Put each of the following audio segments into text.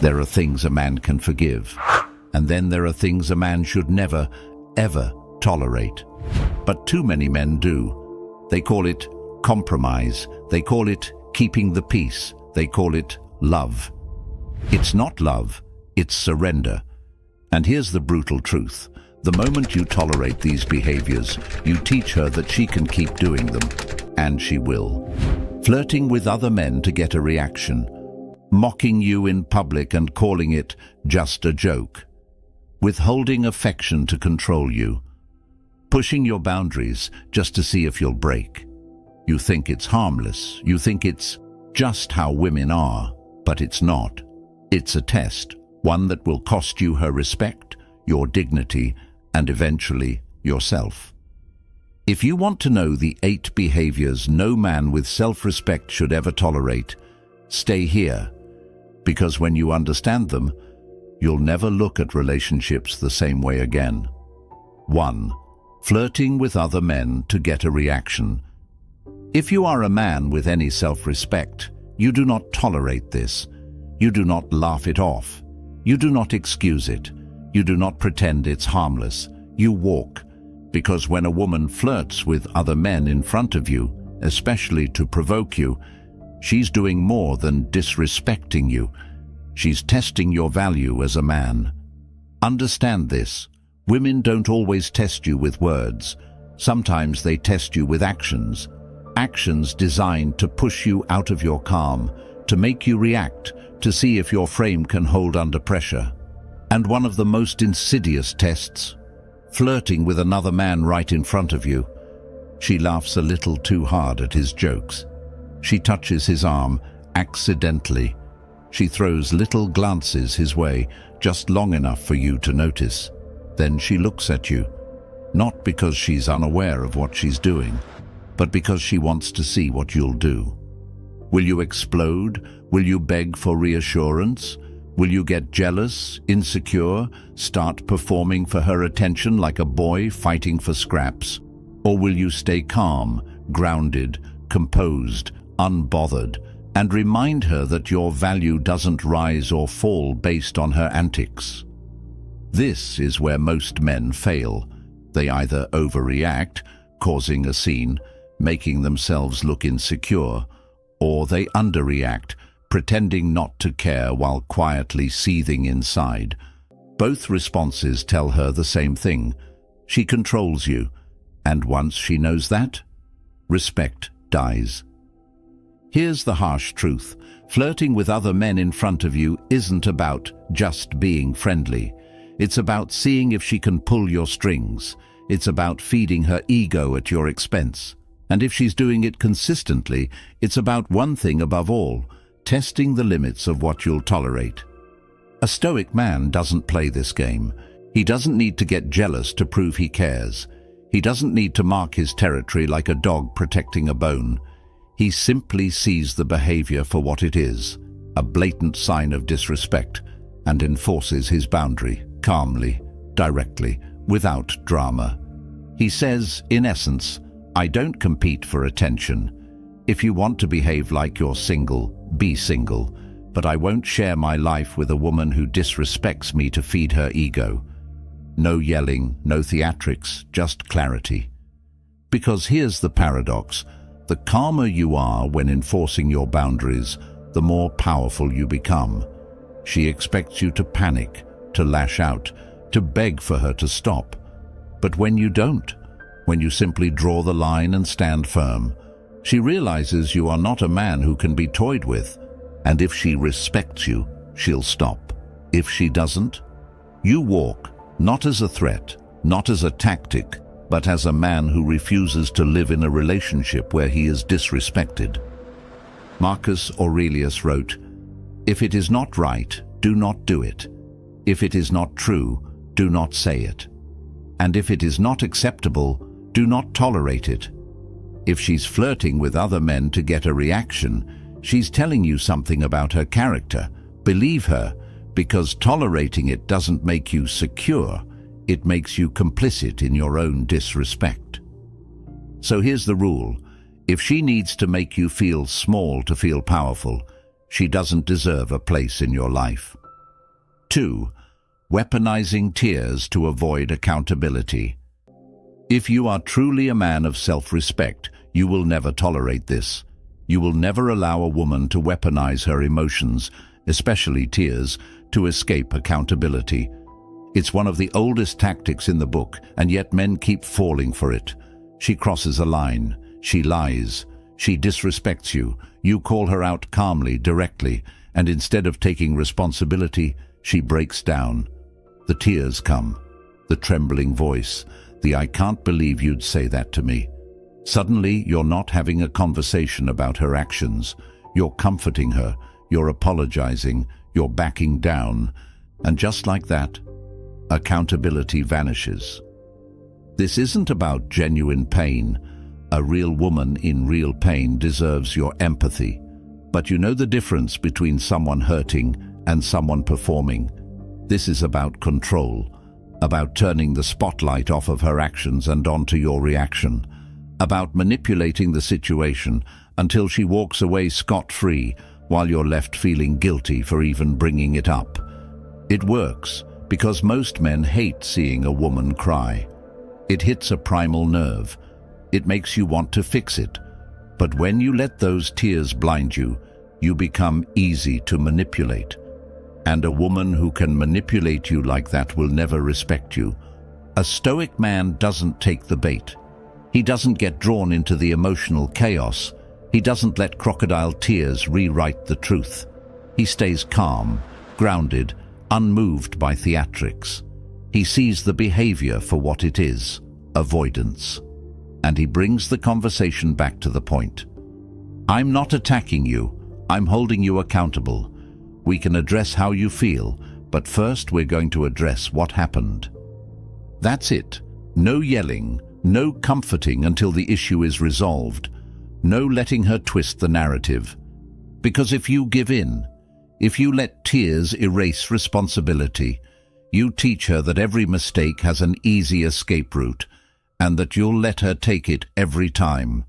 There are things a man can forgive, and then there are things a man should never, ever tolerate. But too many men do. They call it compromise. They call it keeping the peace. They call it love. It's not love, it's surrender. And here's the brutal truth. The moment you tolerate these behaviors, you teach her that she can keep doing them, and she will. Flirting with other men to get a reaction, mocking you in public and calling it just a joke, withholding affection to control you, pushing your boundaries just to see if you'll break. You think it's harmless, you think it's just how women are, but it's not. It's a test, one that will cost you her respect, your dignity, and eventually yourself. If you want to know the 8 behaviors no man with self-respect should ever tolerate, stay here, because when you understand them, you'll never look at relationships the same way again. 1. Flirting with other men to get a reaction. If you are a man with any self-respect, you do not tolerate this. You do not laugh it off. You do not excuse it. You do not pretend it's harmless. You walk, because when a woman flirts with other men in front of you, especially to provoke you, she's doing more than disrespecting you. She's testing your value as a man. Understand this. Women don't always test you with words. Sometimes they test you with actions. Actions designed to push you out of your calm, to make you react, to see if your frame can hold under pressure. And one of the most insidious tests, flirting with another man right in front of you. She laughs a little too hard at his jokes. She touches his arm accidentally. She throws little glances his way, just long enough for you to notice. Then she looks at you, not because she's unaware of what she's doing, but because she wants to see what you'll do. Will you explode? Will you beg for reassurance? Will you get jealous, insecure, start performing for her attention like a boy fighting for scraps? Or will you stay calm, grounded, composed, unbothered, and remind her that your value doesn't rise or fall based on her antics? This is where most men fail. They either overreact, causing a scene, making themselves look insecure, or they underreact, pretending not to care while quietly seething inside. Both responses tell her the same thing. She controls you, and once she knows that, respect dies. Here's the harsh truth. Flirting with other men in front of you isn't about just being friendly. It's about seeing if she can pull your strings. It's about feeding her ego at your expense. And if she's doing it consistently, it's about one thing above all: testing the limits of what you'll tolerate. A stoic man doesn't play this game. He doesn't need to get jealous to prove he cares. He doesn't need to mark his territory like a dog protecting a bone. He simply sees the behavior for what it is, a blatant sign of disrespect, and enforces his boundary, calmly, directly, without drama. He says, in essence, I don't compete for attention. If you want to behave like you're single, be single, but I won't share my life with a woman who disrespects me to feed her ego. No yelling, no theatrics, just clarity. Because here's the paradox. The calmer you are when enforcing your boundaries, the more powerful you become. She expects you to panic, to lash out, to beg for her to stop. But when you don't, when you simply draw the line and stand firm, she realizes you are not a man who can be toyed with. And if she respects you, she'll stop. If she doesn't, you walk, not as a threat, not as a tactic, but as a man who refuses to live in a relationship where he is disrespected. Marcus Aurelius wrote, "If it is not right, do not do it. If it is not true, do not say it. And if it is not acceptable, do not tolerate it." If she's flirting with other men to get a reaction, she's telling you something about her character. Believe her, because tolerating it doesn't make you secure. It makes you complicit in your own disrespect. So here's the rule. If she needs to make you feel small to feel powerful, she doesn't deserve a place in your life. 2. Weaponizing tears to avoid accountability. If you are truly a man of self-respect, you will never tolerate this. You will never allow a woman to weaponize her emotions, especially tears, to escape accountability. It's one of the oldest tactics in the book, and yet men keep falling for it. She crosses a line. She lies. She disrespects you. You call her out calmly, directly, and instead of taking responsibility, she breaks down. The tears come, the trembling voice, the "I can't believe you'd say that to me." Suddenly, you're not having a conversation about her actions. You're comforting her, you're apologizing, you're backing down, and just like that, accountability vanishes. This isn't about genuine pain. A real woman in real pain deserves your empathy. But you know the difference between someone hurting and someone performing. This is about control, about turning the spotlight off of her actions and onto your reaction, about manipulating the situation until she walks away scot-free while you're left feeling guilty for even bringing it up. It works because most men hate seeing a woman cry. It hits a primal nerve. It makes you want to fix it. But when you let those tears blind you, you become easy to manipulate. And a woman who can manipulate you like that will never respect you. A stoic man doesn't take the bait. He doesn't get drawn into the emotional chaos. He doesn't let crocodile tears rewrite the truth. He stays calm, grounded, unmoved by theatrics. He sees the behavior for what it is, avoidance. And he brings the conversation back to the point. I'm not attacking you. I'm holding you accountable. We can address how you feel, but first we're going to address what happened. That's it. No yelling, no comforting until the issue is resolved. No letting her twist the narrative. Because if you give in, if you let tears erase responsibility, you teach her that every mistake has an easy escape route, and that you'll let her take it every time.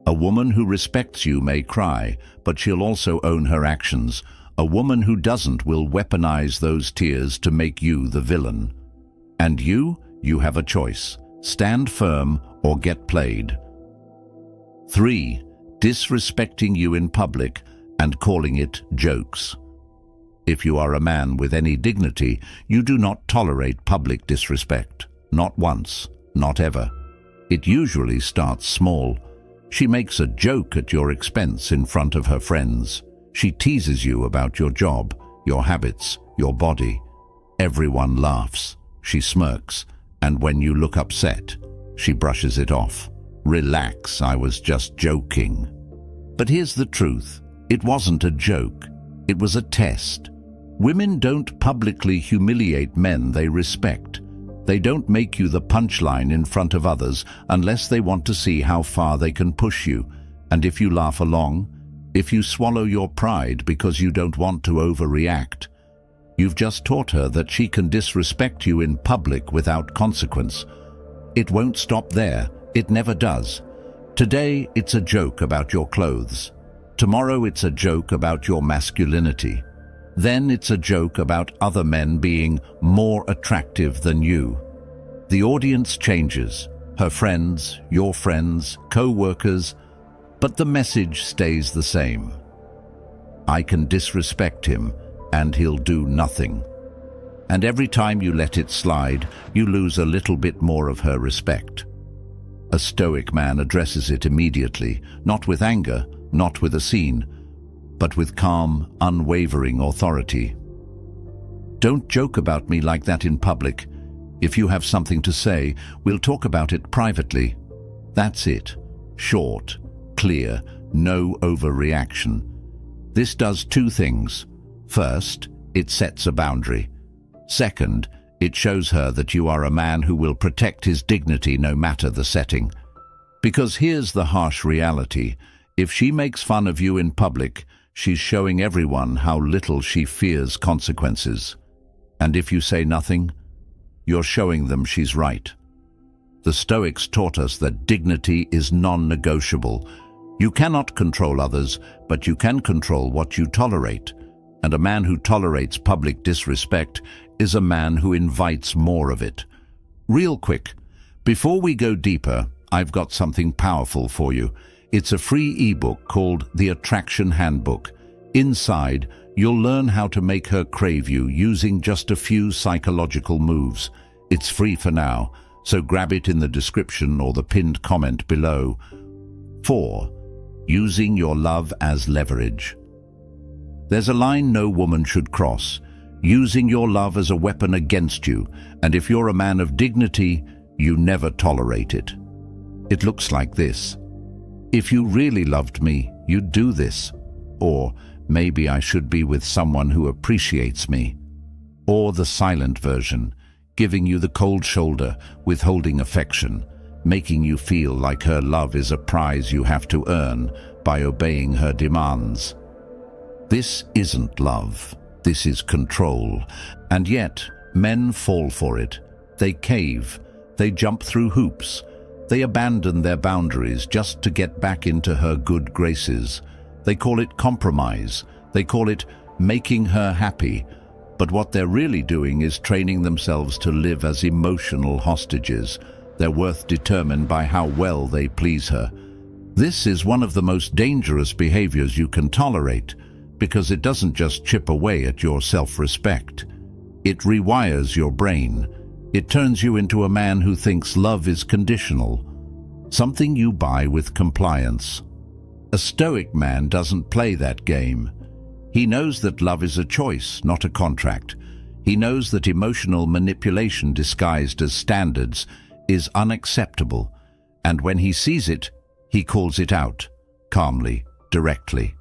A woman who respects you may cry, but she'll also own her actions. A woman who doesn't will weaponize those tears to make you the villain. And you have a choice. Stand firm or get played. 3. Disrespecting you in public and calling it jokes. If you are a man with any dignity, you do not tolerate public disrespect. Not once, not ever. It usually starts small. She makes a joke at your expense in front of her friends. She teases you about your job, your habits, your body. Everyone laughs. She smirks, and when you look upset, she brushes it off. Relax, I was just joking. But here's the truth. It wasn't a joke. It was a test. Women don't publicly humiliate men they respect. They don't make you the punchline in front of others unless they want to see how far they can push you. And if you laugh along, if you swallow your pride because you don't want to overreact, you've just taught her that she can disrespect you in public without consequence. It won't stop there. It never does. Today, it's a joke about your clothes. Tomorrow, it's a joke about your masculinity. Then it's a joke about other men being more attractive than you. The audience changes. Her friends, your friends, co-workers, but the message stays the same. I can disrespect him, and he'll do nothing. And every time you let it slide, you lose a little bit more of her respect. A stoic man addresses it immediately, not with anger, not with a scene, but with calm, unwavering authority. Don't joke about me like that in public. If you have something to say, we'll talk about it privately. That's it. Short, clear, no overreaction. This does two things. First, it sets a boundary. Second, it shows her that you are a man who will protect his dignity no matter the setting. Because here's the harsh reality. If she makes fun of you in public, she's showing everyone how little she fears consequences. And if you say nothing, you're showing them she's right. The Stoics taught us that dignity is non-negotiable. You cannot control others, but you can control what you tolerate. And a man who tolerates public disrespect is a man who invites more of it. Real quick, before we go deeper, I've got something powerful for you. It's a free ebook called The Attraction Handbook. Inside, you'll learn how to make her crave you using just a few psychological moves. It's free for now, so grab it in the description or the pinned comment below. 4. Using your love as leverage. There's a line no woman should cross, using your love as a weapon against you, and if you're a man of dignity, you never tolerate it. It looks like this. If you really loved me, you'd do this. Or, maybe I should be with someone who appreciates me. Or the silent version, giving you the cold shoulder, withholding affection, making you feel like her love is a prize you have to earn by obeying her demands. This isn't love. This is control. And yet, men fall for it. They cave. They jump through hoops. They abandon their boundaries just to get back into her good graces. They call it compromise. They call it making her happy. But what they're really doing is training themselves to live as emotional hostages, their worth determined by how well they please her. This is one of the most dangerous behaviors you can tolerate, because it doesn't just chip away at your self-respect. It rewires your brain. It turns you into a man who thinks love is conditional, something you buy with compliance. A stoic man doesn't play that game. He knows that love is a choice, not a contract. He knows that emotional manipulation disguised as standards is unacceptable, and when he sees it, he calls it out, calmly, directly.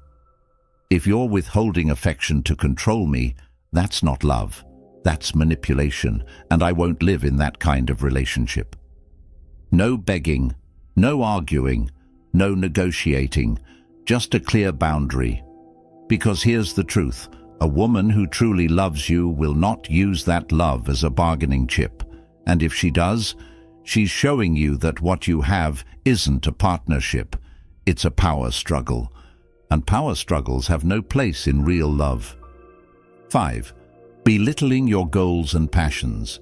If you're withholding affection to control me, that's not love. That's manipulation, and I won't live in that kind of relationship. No begging, no arguing, no negotiating, just a clear boundary. Because here's the truth, a woman who truly loves you will not use that love as a bargaining chip. And if she does, she's showing you that what you have isn't a partnership, it's a power struggle. And power struggles have no place in real love. 5. Belittling your goals and passions.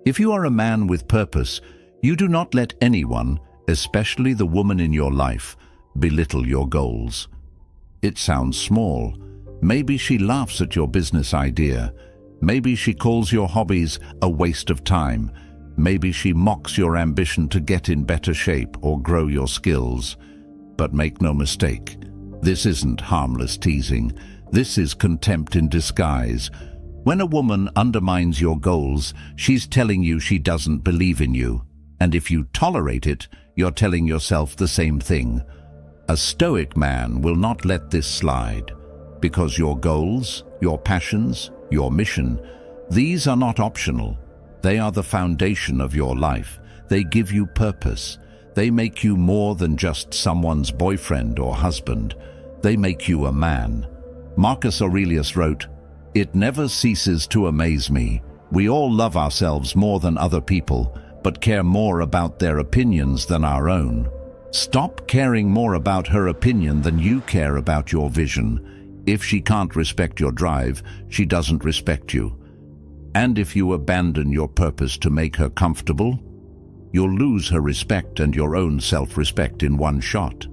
If you are a man with purpose, you do not let anyone, especially the woman in your life, belittle your goals. It sounds small. Maybe she laughs at your business idea. Maybe she calls your hobbies a waste of time. Maybe she mocks your ambition to get in better shape or grow your skills. But make no mistake, this isn't harmless teasing. This is contempt in disguise. When a woman undermines your goals, she's telling you she doesn't believe in you. And if you tolerate it, you're telling yourself the same thing. A stoic man will not let this slide, because your goals, your passions, your mission, these are not optional. They are the foundation of your life. They give you purpose. They make you more than just someone's boyfriend or husband. They make you a man. Marcus Aurelius wrote, "It never ceases to amaze me. We all love ourselves more than other people, but care more about their opinions than our own." Stop caring more about her opinion than you care about your vision. If she can't respect your drive, she doesn't respect you. And if you abandon your purpose to make her comfortable, you'll lose her respect and your own self-respect in one shot.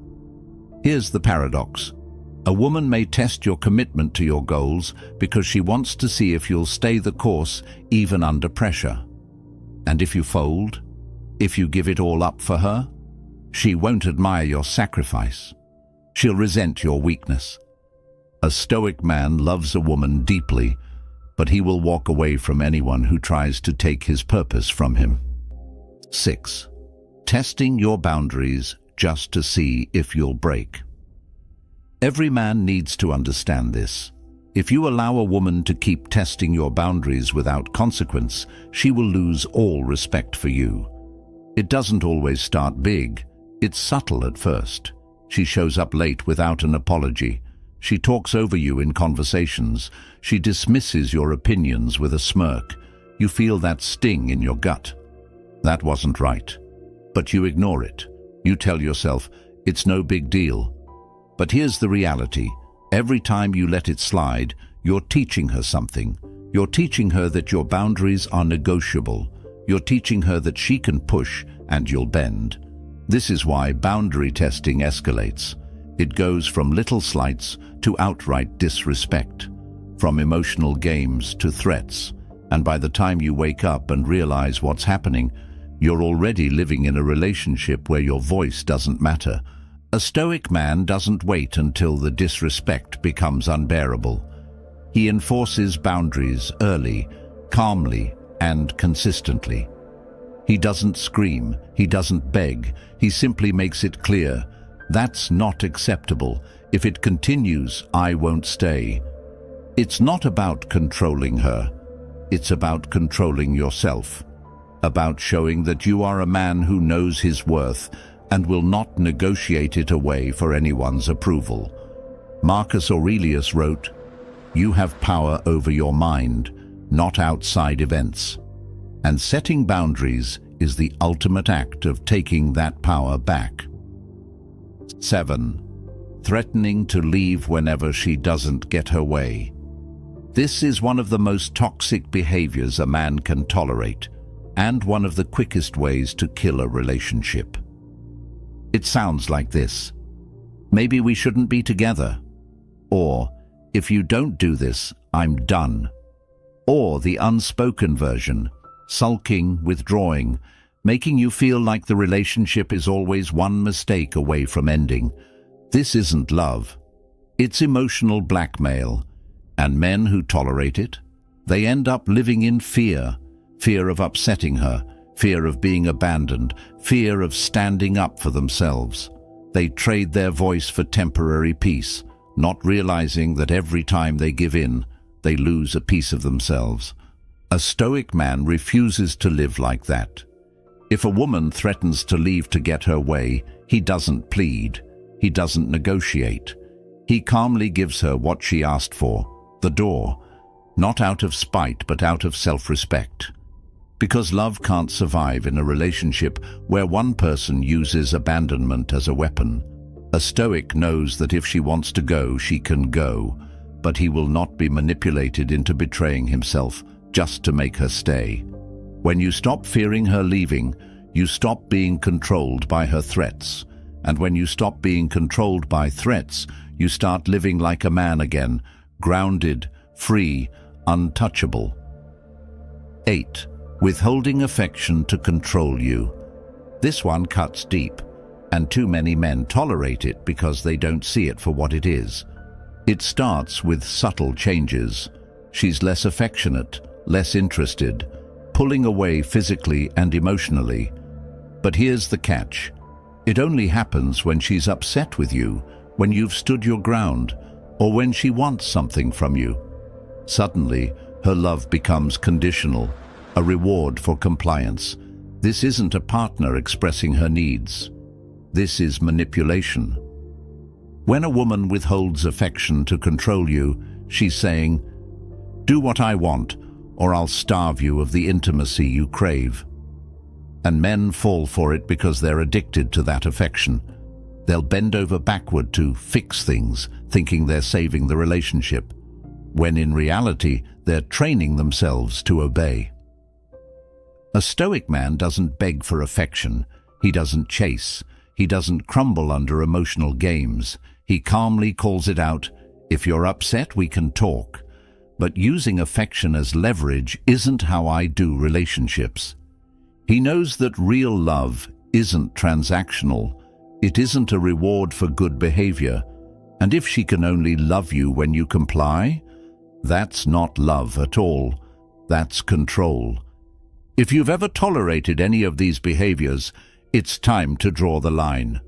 Here's the paradox. A woman may test your commitment to your goals because she wants to see if you'll stay the course even under pressure. And if you fold, if you give it all up for her, she won't admire your sacrifice. She'll resent your weakness. A stoic man loves a woman deeply, but he will walk away from anyone who tries to take his purpose from him. 6. Testing your boundaries just to see if you'll break. Every man needs to understand this. If you allow a woman to keep testing your boundaries without consequence, she will lose all respect for you. It doesn't always start big. It's subtle at first. She shows up late without an apology. She talks over you in conversations. She dismisses your opinions with a smirk. You feel that sting in your gut. That wasn't right. But you ignore it. You tell yourself, it's no big deal. But here's the reality. Every time you let it slide, you're teaching her something. You're teaching her that your boundaries are negotiable. You're teaching her that she can push and you'll bend. This is why boundary testing escalates. It goes from little slights to outright disrespect, from emotional games to threats, and by the time you wake up and realize what's happening, you're already living in a relationship where your voice doesn't matter. A stoic man doesn't wait until the disrespect becomes unbearable. He enforces boundaries early, calmly, and consistently. He doesn't scream, he doesn't beg, he simply makes it clear, that's not acceptable. If it continues, I won't stay. It's not about controlling her. It's about controlling yourself. About showing that you are a man who knows his worth and will not negotiate it away for anyone's approval. Marcus Aurelius wrote, "You have power over your mind, not outside events." And setting boundaries is the ultimate act of taking that power back. 7. Threatening to leave whenever she doesn't get her way. This is one of the most toxic behaviors a man can tolerate, and one of the quickest ways to kill a relationship. It sounds like this: maybe we shouldn't be together. Or, if you don't do this, I'm done. Or the unspoken version, sulking, withdrawing, making you feel like the relationship is always one mistake away from ending. This isn't love. It's emotional blackmail. And men who tolerate it, they end up living in fear. Fear of upsetting her, fear of being abandoned, fear of standing up for themselves. They trade their voice for temporary peace, not realizing that every time they give in, they lose a piece of themselves. A stoic man refuses to live like that. If a woman threatens to leave to get her way, he doesn't plead. He doesn't negotiate. He calmly gives her what she asked for, the door, not out of spite but out of self-respect. Because love can't survive in a relationship where one person uses abandonment as a weapon. A stoic knows that if she wants to go, she can go, but he will not be manipulated into betraying himself just to make her stay. When you stop fearing her leaving, you stop being controlled by her threats. And when you stop being controlled by threats, you start living like a man again, grounded, free, untouchable. 8. Withholding affection to control you. This one cuts deep, and too many men tolerate it because they don't see it for what it is. It starts with subtle changes. She's less affectionate, less interested, pulling away physically and emotionally. But here's the catch. It only happens when she's upset with you, when you've stood your ground, or when she wants something from you. Suddenly, her love becomes conditional, a reward for compliance. This isn't a partner expressing her needs. This is manipulation. When a woman withholds affection to control you, she's saying, "Do what I want, or I'll starve you of the intimacy you crave." And men fall for it because they're addicted to that affection. They'll bend over backward to fix things, thinking they're saving the relationship, when in reality they're training themselves to obey. A stoic man doesn't beg for affection. He doesn't chase. He doesn't crumble under emotional games. He calmly calls it out, "If you're upset, we can talk." But using affection as leverage isn't how I do relationships. He knows that real love isn't transactional. It isn't a reward for good behavior. And if she can only love you when you comply, that's not love at all. That's control. If you've ever tolerated any of these behaviors, it's time to draw the line.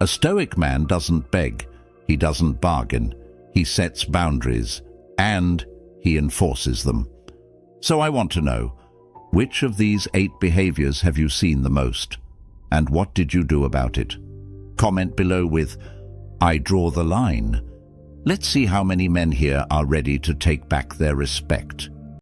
A stoic man doesn't beg. He doesn't bargain. He sets boundaries, and he enforces them. So I want to know, which of these 8 behaviors have you seen the most? And what did you do about it? Comment below with, "I draw the line." Let's see how many men here are ready to take back their respect.